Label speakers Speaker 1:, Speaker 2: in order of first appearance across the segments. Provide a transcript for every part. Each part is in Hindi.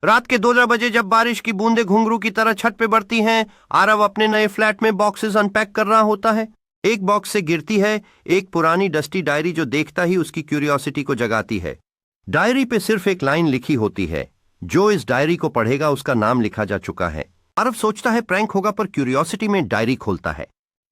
Speaker 1: रात के 12 बजे जब बारिश की बूंदें घुंघरू की तरह छत पे बढ़ती हैं, आरव अपने नए फ्लैट में बॉक्सेस अनपैक कर रहा होता है। एक बॉक्स से गिरती है एक पुरानी डस्टी डायरी जो देखता ही उसकी क्यूरियोसिटी को जगाती है। डायरी पे सिर्फ एक लाइन लिखी होती है, जो इस डायरी को पढ़ेगा उसका नाम लिखा जा चुका है। आरव सोचता है प्रैंक होगा, पर क्यूरियोसिटी में डायरी खोलता है।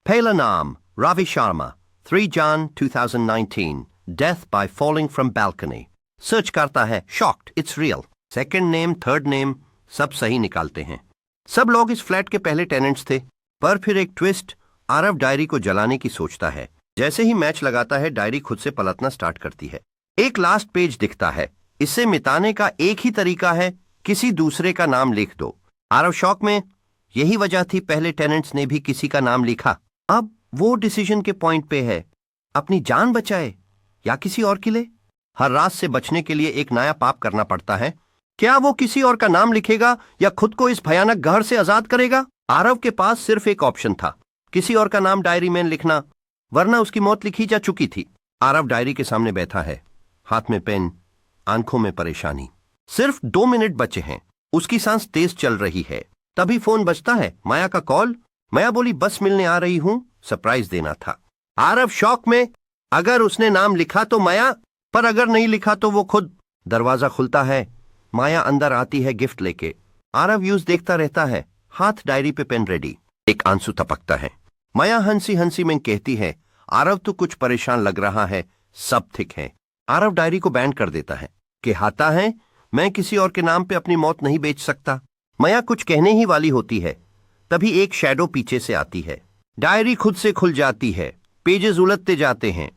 Speaker 1: पहला नाम रवि शर्मा, 3 जन 2019, death by fouling from balcony. Search करता है, shocked, it's real. Second name, third name, सब सही निकालते हैं। सब लोग इस फ्लैट के पहले टेनेंट्स थे। पर फिर एक ट्विस्ट, आरव डायरी को जलाने की सोचता है। जैसे ही मैच लगाता है, डायरी खुद से पलटना स्टार्ट करती है। एक लास्ट पेज दिखता है। इसे मिटाने का एक ही तरीका है, किसी दूसरे का नाम लिख दो। आरव शॉक में, यही वजह थी पहले टेनेंट्स ने भी किसी का नाम लिखा। अब वो डिसीजन के पॉइंट पे है, अपनी जान बचाए या किसी और के लिए। हर रात से बचने के लिए एक नया पाप करना पड़ता है। क्या वो किसी और का नाम लिखेगा या खुद को इस भयानक घर से आजाद करेगा? आरव के पास सिर्फ एक ऑप्शन था, किसी और का नाम डायरी में लिखना, वरना उसकी मौत लिखी जा चुकी थी। आरव डायरी के सामने बैठा है, हाथ में पेन, आंखों में परेशानी। सिर्फ 2 मिनट बचे हैं। उसकी सांस तेज चल रही है। तभी फोन बजता है, माया का कॉल। माया बोली, बस मिलने आ रही हूं, सरप्राइज देना था। आरव शॉक में, अगर उसने नाम लिखा तो माया, पर अगर नहीं लिखा तो वो खुद। दरवाजा खुलता है, माया अंदर आती है गिफ्ट लेके। आरव यूज देखता रहता है, हाथ डायरी पे पेन रेडी। एक आंसू टपकता है। माया हंसी हंसी में कहती है, आरव तो कुछ परेशान लग रहा है, सब ठीक है। आरव डायरी को बैंड कर देता है, कहता है, मैं किसी और के नाम पे अपनी मौत नहीं बेच सकता। माया कुछ कहने ही वाली होती है, तभी एक शैडो पीछे से आती है। डायरी खुद से खुल जाती है, पेजेस उलटते जाते हैं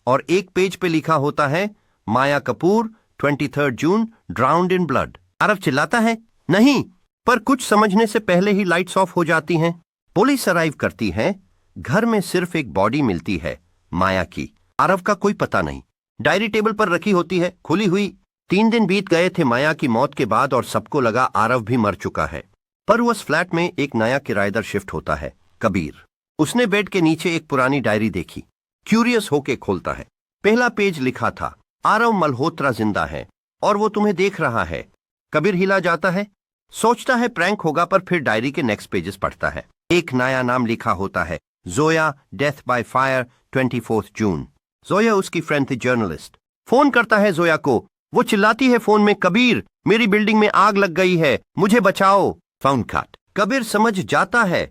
Speaker 1: और एक पेज पे लिखा होता है, माया कपूर, 23 जून, ड्राउन्ड इन ब्लड। आरव चिल्लाता है, नहीं, पर कुछ समझने से पहले ही लाइट्स ऑफ हो जाती हैं। पुलिस अराइव करती है। घर में सिर्फ एक बॉडी मिलती है, माया की। आरव का कोई पता नहीं। डायरी टेबल पर रखी होती है, खुली हुई। 3 दिन बीत गए थे माया की मौत के बाद और सबको लगा आरव भी मर चुका है। पर उस फ्लैट में एक नया किराएदार शिफ्ट होता है, कबीर। उसने बेड के नीचे एक पुरानी डायरी देखी। क्यूरियस होके खोलता है। पहला पेज लिखा था, आरव मल्होत्रा जिंदा है और वो तुम्हें देख रहा है। कबीर हिला जाता है, सोचता है प्रैंक होगा, पर फिर डायरी के नेक्स्ट पेजेस पढ़ता है। एक नया नाम लिखा होता है, जोया, डेथ बाय फायर, 24 जून। जोया उसकी फ्रेंड थी, जर्नलिस्ट। फोन करता है जोया को। वो चिल्लाती है फोन में, कबीर, मेरी बिल्डिंग में आग लग गई है, मुझे बचाओ। Phone cut. कबीर समझ जाता है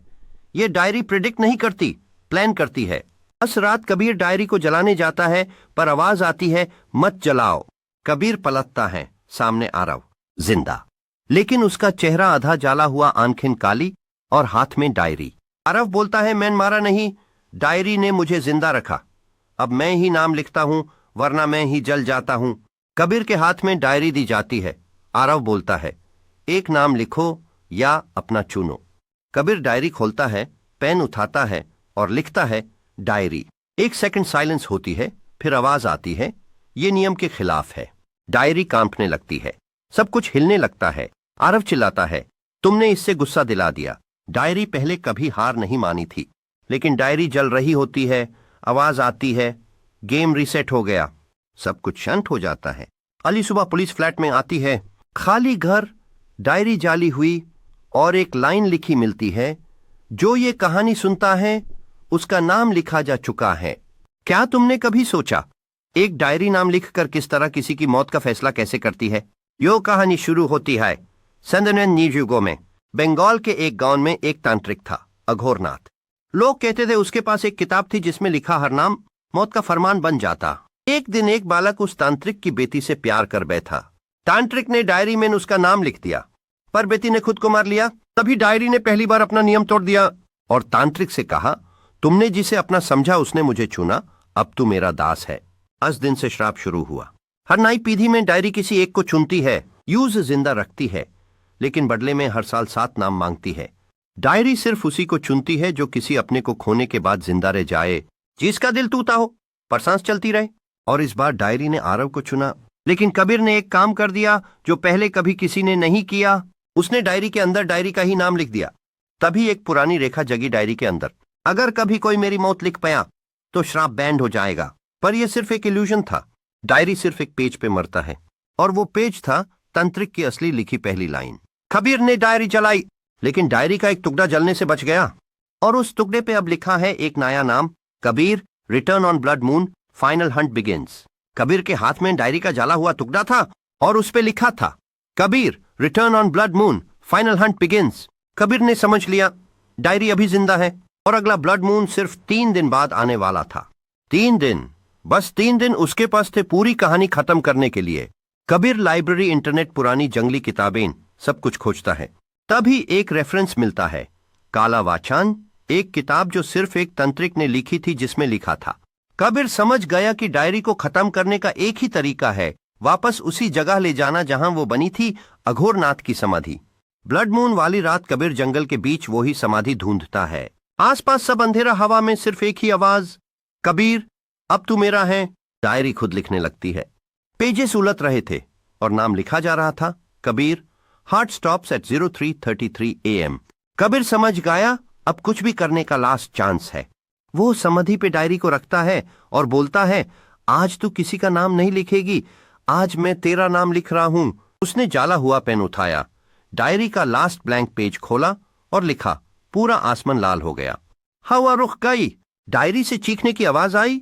Speaker 1: ये डायरी प्रिडिक्ट नहीं करती, प्लान करती है। बस रात कबीर डायरी को जलाने जाता है, पर आवाज आती है, मत जलाओ। कबीर पलटता है, सामने आरव, जिंदा, लेकिन उसका चेहरा आधा जला हुआ, आंखें काली और हाथ में डायरी। आरव बोलता है, मैं मारा नहीं, डायरी ने मुझे जिंदा रखा। अब मैं ही नाम लिखता हूं, वरना मैं ही जल जाता हूं। कबीर के हाथ में डायरी दी जाती है। आरव बोलता है, एक नाम लिखो या अपना चुनो। कबीर डायरी खोलता है, पेन उठाता है और लिखता है, डायरी। एक सेकंड साइलेंस होती है, फिर आवाज आती है, ये नियम के खिलाफ है। डायरी कांपने लगती है, सब कुछ हिलने लगता है। आरव चिल्लाता है, तुमने इससे गुस्सा दिला दिया। डायरी पहले कभी हार नहीं मानी थी, लेकिन डायरी जल रही होती है, आवाज आती है, गेम रीसेट हो गया। सब कुछ शांत हो जाता है। अली सुबह पुलिस फ्लैट में आती है, खाली घर, डायरी जाली हुई और एक लाइन लिखी मिलती है, जो ये कहानी सुनता है उसका नाम लिखा जा चुका है। क्या तुमने कभी सोचा एक डायरी नाम लिखकर किस तरह किसी की मौत का फैसला कैसे करती है? यो कहानी शुरू होती है संदनन नीजुगो में। बंगाल के एक गांव में एक तांत्रिक था, अघोरनाथ। लोग कहते थे उसके पास एक किताब थी जिसमें लिखा हर नाम मौत का फरमान बन जाता। एक दिन एक बालक उस तांत्रिक की बेटी से प्यार कर बैठा। तांत्रिक ने डायरी में उसका नाम लिख दिया, पर बेटी ने खुद को मार लिया। तभी डायरी ने पहली बार अपना नियम तोड़ दिया और तांत्रिक से कहा, तुमने जिसे अपना समझा उसने मुझे चुना, अब तू मेरा दास है। उस दिन से श्राप शुरू हुआ। हर नई पीढ़ी में डायरी किसी एक को चुनती है, यूज जिंदा रखती है, लेकिन बदले में हर साल 7 नाम मांगती है। डायरी सिर्फ उसी को चुनती है जो किसी अपने को खोने के बाद जिंदा रह जाए, जिसका दिल टूटा हो पर सांस चलती रहे। और इस बार डायरी ने आरव को चुना, लेकिन कबीर ने एक काम कर दिया जो पहले कभी किसी ने नहीं किया। उसने डायरी के अंदर डायरी का ही नाम लिख दिया। तभी एक पुरानी रेखा जगी डायरी के अंदर, अगर कभी कोई मेरी मौत लिख पाया तो श्राप बैंड हो जाएगा। पर यह सिर्फ एक इल्यूजन था। डायरी सिर्फ एक पेज पे मरता है, और वो पेज था तंत्रिक की असली लिखी पहली लाइन। कबीर ने डायरी जलाई, लेकिन डायरी का एक टुकड़ा जलने से बच गया और उस टुकड़े पे अब लिखा है एक नया नाम, Kabir, return on blood moon, final Hunt begins. Kabir के हाथ में डायरी का जला हुआ टुकड़ा था और उस पे लिखा था, Kabir, return on blood moon, final Hunt begins. Kabir ने समझ लिया डायरी अभी जिंदा है और अगला ब्लड मून सिर्फ 3 दिन बाद आने वाला था। 3 दिन, बस 3 दिन उसके पास थे पूरी कहानी खत्म करने के लिए। कबीर लाइब्रेरी, इंटरनेट, पुरानी जंगली किताबें सब कुछ खोजता है। तभी एक रेफरेंस मिलता है, काला वाचान, एक किताब जो सिर्फ एक तंत्रिक ने लिखी थी जिसमें लिखा था। कबीर समझ गया कि डायरी को खत्म करने का एक ही तरीका है, वापस उसी जगह ले जाना जहां वो बनी थी, अघोरनाथ की समाधि। ब्लड मून वाली रात कबीर जंगल के बीच वही समाधि ढूंढता है। आसपास सब अंधेरा, हवा में सिर्फ एक ही आवाज, कबीर, अब तू मेरा है। डायरी खुद लिखने लगती है। पेजेस उलट रहे थे और नाम लिखा जा रहा था, Kabir, heart stops at 0333 AM। Kabir समझ गया अब कुछ भी करने का लास्ट चांस है। वो समाधि पे डायरी को रखता है और बोलता है, आज तू किसी का नाम नहीं लिखेगी, आज मैं तेरा नाम लिख रहा हूं। उसने जाला हुआ पेन उठाया, डायरी का लास्ट ब्लैंक पेज खोला और लिखा। पूरा आसमान लाल हो गया, हवा रुक गई, डायरी से चीखने की आवाज आई,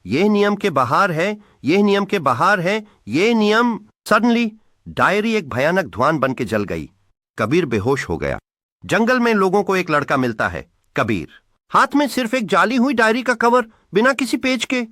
Speaker 1: यह नियम के बाहर है, यह नियम के बाहर है, यह नियम। सडनली डायरी एक भयानक धुआं बन के जल गई। कबीर बेहोश हो गया। जंगल में लोगों को एक लड़का मिलता है, कबीर, हाथ में सिर्फ एक जाली हुई डायरी का कवर, बिना किसी पेज के,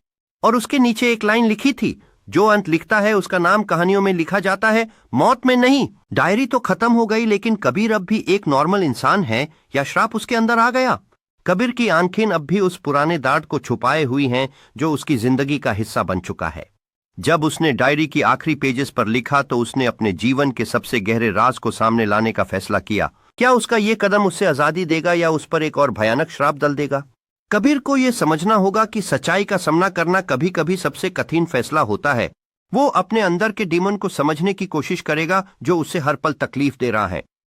Speaker 1: और उसके नीचे एक लाइन लिखी थी, जो अंत लिखता है उसका नाम कहानियों में लिखा जाता है, मौत में नहीं। डायरी तो खत्म हो गई, लेकिन कबीर अब भी एक नॉर्मल इंसान है या श्राप उसके अंदर आ गया? कबीर की आंखें अब भी उस पुराने दाग को छुपाए हुई हैं जो उसकी जिंदगी का हिस्सा बन चुका है। जब उसने डायरी की आखिरी पेजेस पर लिखा तो उसने अपने जीवन के सबसे गहरे राज को सामने लाने का फैसला किया। क्या उसका ये कदम उससे आजादी देगा या उस पर एक और भयानक श्राप डल देगा? कबीर को यह समझना होगा कि सच्चाई का सामना करना कभी कभी सबसे कठिन फैसला होता है। वो अपने अंदर के डीमन को समझने की कोशिश करेगा जो उसे हर पल तकलीफ दे रहा है,